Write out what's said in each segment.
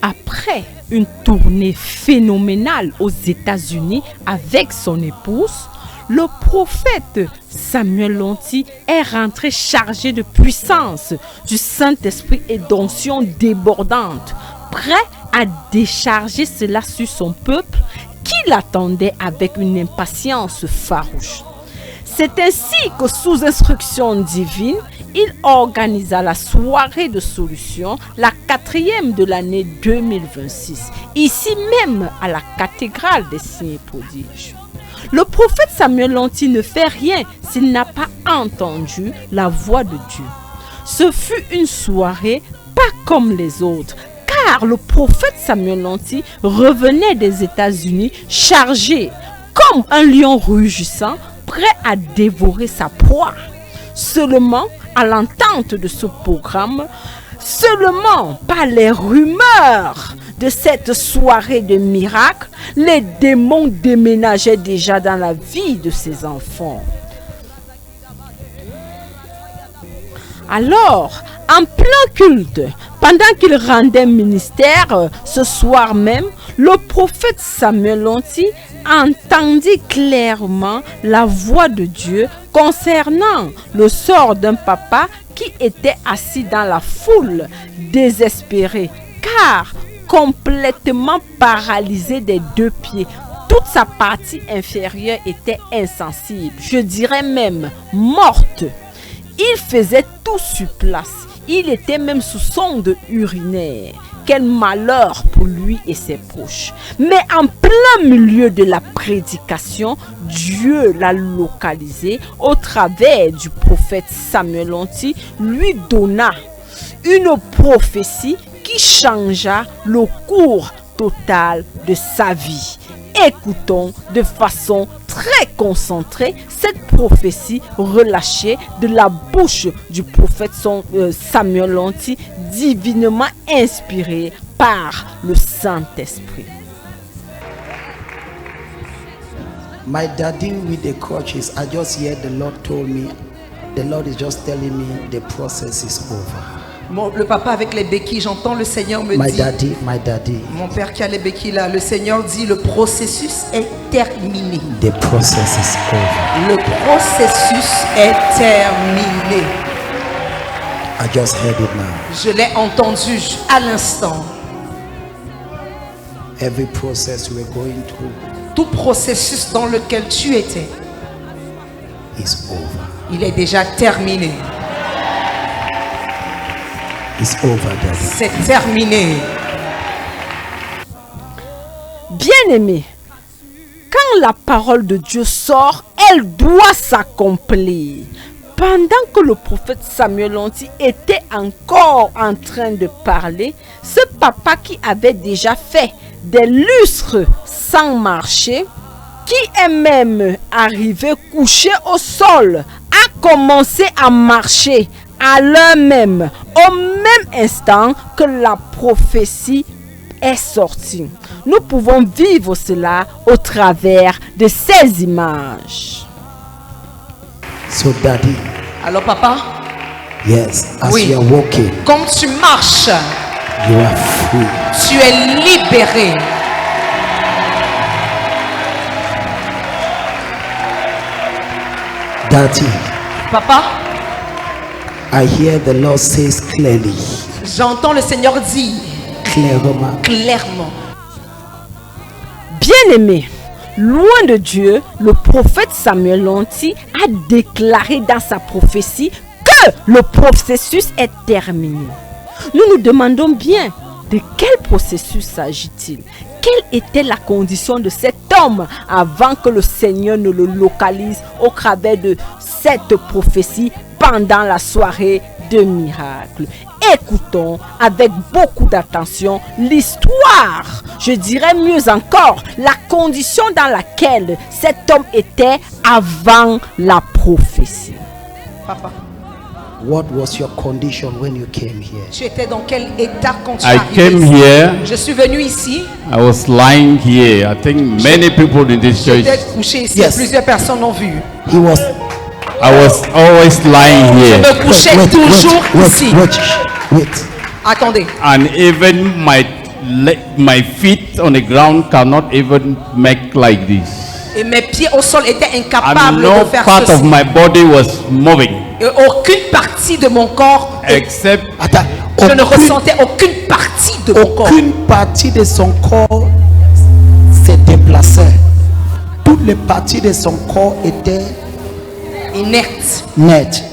Après une tournée phénoménale aux États-Unis avec son épouse, le prophète Samuel Lonti est rentré chargé de puissance, du Saint-Esprit et d'onction débordante, prêt à décharger cela sur son peuple qui l'attendait avec une impatience farouche. C'est ainsi que, sous instruction divine, il organisa la soirée de solution, la 4e de l'année 2026, ici même à la cathédrale des signes et prodiges. Le prophète Samuel Lonti ne fait rien s'il n'a pas entendu la voix de Dieu. Ce fut une soirée pas comme les autres, car le prophète Samuel Lonti revenait des États-Unis chargé comme un lion rugissant, prêt à dévorer sa proie. Seulement, à l'entente de ce programme, seulement par les rumeurs de cette soirée de miracles, les démons déménageaient déjà dans la vie de ses enfants. Alors, en plein culte, pendant qu'il rendait ministère ce soir même, le prophète Samuel Lonti entendit clairement la voix de Dieu concernant le sort d'un papa qui était assis dans la foule, désespéré, car complètement paralysé des 2 pieds. Toute sa partie inférieure était insensible, je dirais même morte. Il faisait tout sur place. Il était même sous sonde urinaire. Quel malheur pour lui et ses proches. Mais en plein milieu de la prédication, Dieu l'a localisé au travers du prophète Samuel Lonti, lui donna une prophétie qui changea le cours total de sa vie. Écoutons de façon très concentrée cette prophétie relâchée de la bouche du prophète Samuel Lonti, divinement inspirée par le Saint-Esprit. My daddy with the crutches, I just heard the Lord told me, the Lord is just telling me the process is over. Le papa avec les béquilles, j'entends le Seigneur me dire. My daddy. Mon père qui a les béquilles là, le Seigneur dit le processus est terminé. The process is over. Le processus est terminé. I just heard it now. Je l'ai entendu à l'instant. Every process we're going through. Tout processus dans lequel tu étais is over. Il est déjà terminé. It's over, daddy. C'est terminé. Bien-aimé, quand la parole de Dieu sort, elle doit s'accomplir. Pendant que le prophète Samuel Lonti était encore en train de parler, ce papa qui avait déjà fait des lustres sans marcher, qui est même arrivé couché au sol, a commencé à marcher à l'heure même, au même instant que la prophétie est sortie. Nous pouvons vivre cela au travers de ces images. So daddy. Alors papa? Yes, as oui. you are walking. Comme tu marches, you are free. Tu es libéré. Daddy. Papa? I hear the Lord says clearly. J'entends le Seigneur dire clairement. Bien-aimé, loin de Dieu, le prophète Samuel Lonti a déclaré dans sa prophétie que le processus est terminé. Nous nous demandons bien de quel processus s'agit-il? Quelle était la condition de cet homme avant que le Seigneur ne le localise au travers de cette prophétie pendant la soirée de miracles? Écoutons avec beaucoup d'attention l'histoire, je dirais mieux encore, la condition dans laquelle cet homme était avant la prophétie. Papa, what was your condition when you came here? Tu étais dans quel état quand tu I came here. Je suis venu ici. I was lying here. I think many people in this church. J'étais couché ici. Yes. Plusieurs personnes l'ont vu. I was always lying Je here. me couchais toujours ici. Wait. Attendez. And even my my feet on the ground cannot even make like this. Et mes pieds au sol étaient And incapables no de faire part of ceci. my body was moving Et aucune partie de mon corps, except Attends, je ne ressentais aucune partie de mon corps. aucune partie de son corps se déplaçait. Toutes les parties de son corps étaient Inerte. nettes.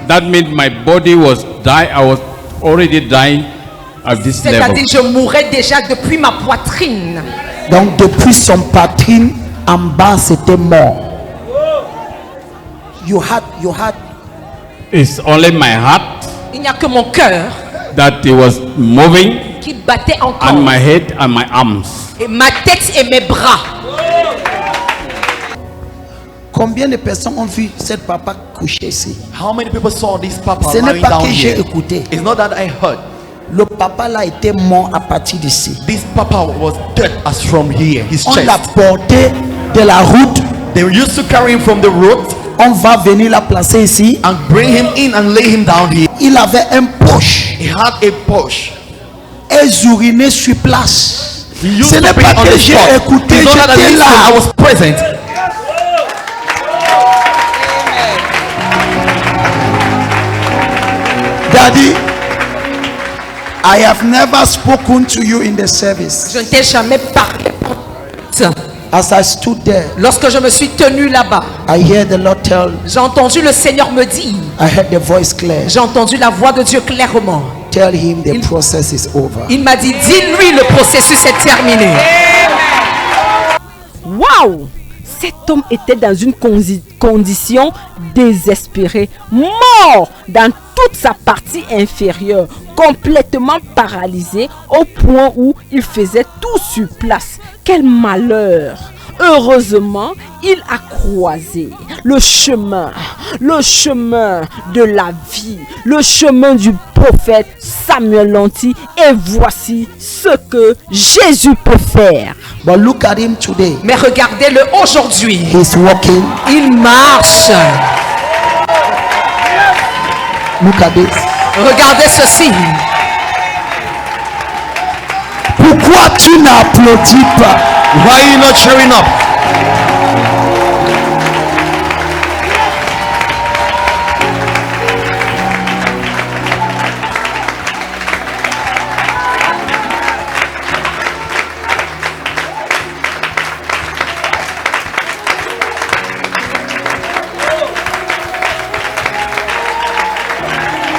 that means my body was dying. I was already dying at this level. C'est-à-dire je mourais déjà depuis ma poitrine. Donc depuis son poitrine en bas c'était mort. You had It's only my heart Il n'y a que mon cœur that it was moving, qui battait encore. and my head and my arms. Et ma tête et mes bras. combien de personnes ont vu cette papa coucher ici? How many people saw this papa Ce n'est lying pas down que j'ai here? écouté. It's not that I heard. Le papa là était mort à partir d'ici. This papa was dead as from here, his On l'a chest. porté de la route. They used to carry him from the road On va venir la placer ici. and bring him in and lay him down here. Il avait un poche He had a push. et uriné sur place. He used Ce to n'est be pas on que the j'ai spot. écouté, It's not that I j'étais listened, I là. was present. Daddy, I have never spoken to you in the service. Je ne t'ai jamais parlé. As I stood there, Lorsque je me suis tenu là-bas, I hear the Lord tell, j'ai entendu le Seigneur me dire, I heard the voice clear. j'ai entendu la voix de Dieu clairement. Tell him the process is over. Il m'a dit, dis-lui, le processus est terminé. Waouh! Cet homme était dans une condition désespérée, mort dans toute sa partie inférieure, complètement paralysé au point où il faisait tout sur place. Quel malheur! Heureusement, il a croisé le chemin de la vie, le chemin du prophète Samuel Lanty, et voici ce que Jésus peut faire. But look at him today. Mais regardez-le aujourd'hui. He's walking. Il marche. Look at this. Regardez ceci. Pourquoi tu n'applaudis pas? Why are you not cheering up?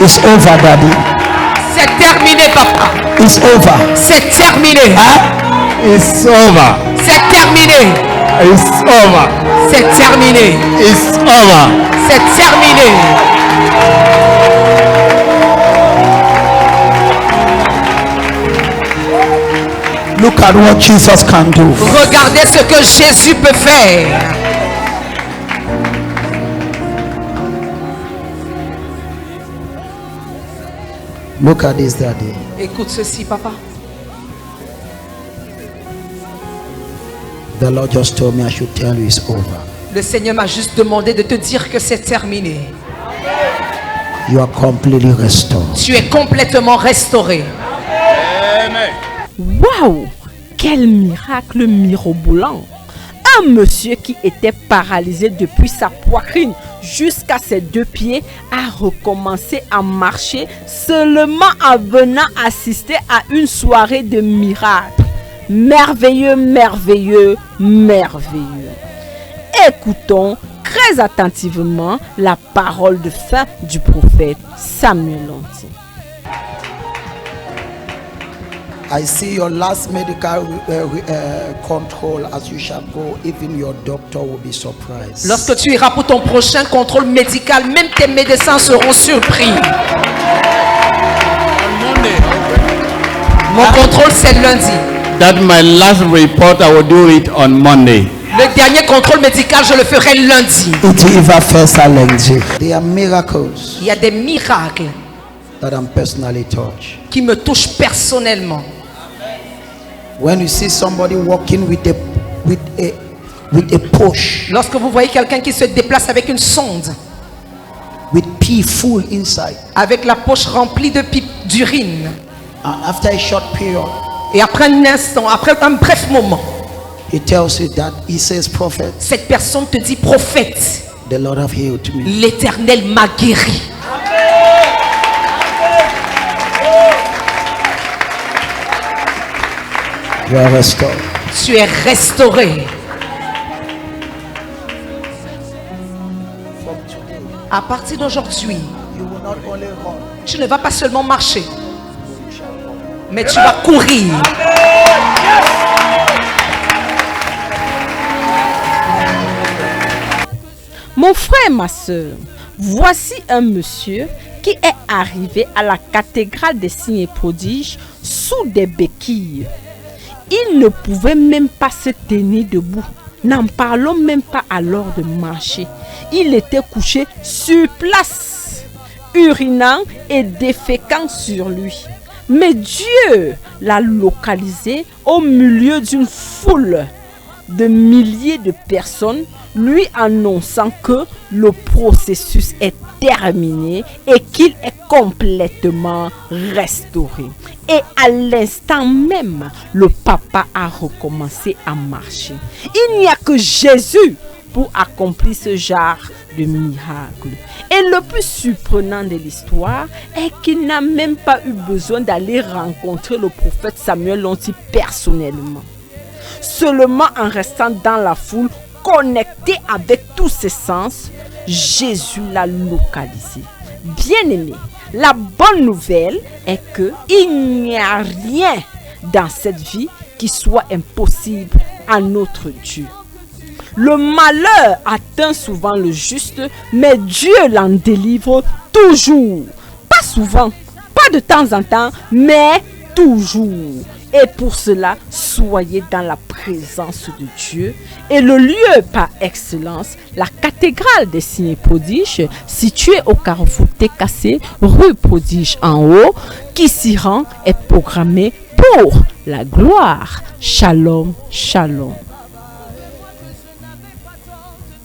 It's over, Daddy. C'est terminé, papa. It's over. C'est terminé. It's over. C'est terminé. It's over. C'est terminé. It's over. C'est terminé. Look at what Jesus can do. Regardez ce que Jésus peut faire. Look at this, Daddy. Écoute ceci, papa. The Lord just told me I should tell you it's over. Le Seigneur m'a juste demandé de te dire que c'est terminé. You are completely restored. Tu es complètement restauré. Waouh! Quel miracle mirobolant! Un monsieur qui était paralysé depuis sa poitrine jusqu'à ses deux pieds a recommencé à marcher seulement en venant assister à une soirée de miracles. Merveilleux, merveilleux, merveilleux. Écoutons très attentivement la parole de fin du prophète Samuel Lanty. I see your last medical control as you shall go. Even your doctor will be surprised. Lorsque tu iras pour ton prochain contrôle médical, même tes médecins seront surpris. Mon contrôle, c'est lundi. That my last report, I will do it on Monday. Le dernier contrôle médical, je le ferai lundi. It will even first lundi. There are miracles Il y a des miracles that I'm personally touched. qui me touchent personnellement. When you see somebody walking with a push, Lorsque vous voyez quelqu'un qui se déplace avec une sonde, with pee full inside, avec la poche remplie de pipe d'urine, And after a short period, Et après un instant, après un bref moment, he tells you that he says, prophet, cette personne te dit, prophète, the Lord have healed me. l'Éternel m'a guéri. You are restored. Tu es restauré. À partir d'aujourd'hui, You will not only run, tu ne vas pas seulement marcher, mais tu vas courir. Mon frère, ma soeur, voici un monsieur qui est arrivé à la cathédrale des signes et prodiges sous des béquilles. Il ne pouvait même pas se tenir debout. N'en parlons même pas alors de marcher. Il était couché sur place, urinant et déféquant sur lui. Mais Dieu l'a localisé au milieu d'une foule de milliers de personnes, lui annonçant que le processus est terminé et qu'il est complètement restauré. Et à l'instant même, le papa a recommencé à marcher. Il n'y a que Jésus pour accomplir ce genre de miracle. Et le plus surprenant de l'histoire est qu'il n'a même pas eu besoin d'aller rencontrer le prophète Samuel Lonti personnellement. Seulement en restant dans la foule, connecté avec tous ses sens, Jésus l'a localisé. Bien-aimé, la bonne nouvelle est que il n'y a rien dans cette vie qui soit impossible à notre Dieu. Le malheur atteint souvent le juste, mais Dieu l'en délivre toujours. Pas souvent, pas de temps en temps, mais toujours. Et pour cela, soyez dans la présence de Dieu. Et le lieu par excellence, la cathédrale des signes et prodiges, située au carrefour TKC, rue Prodige en haut, qui s'y rend, est programmée pour la gloire. Shalom, shalom.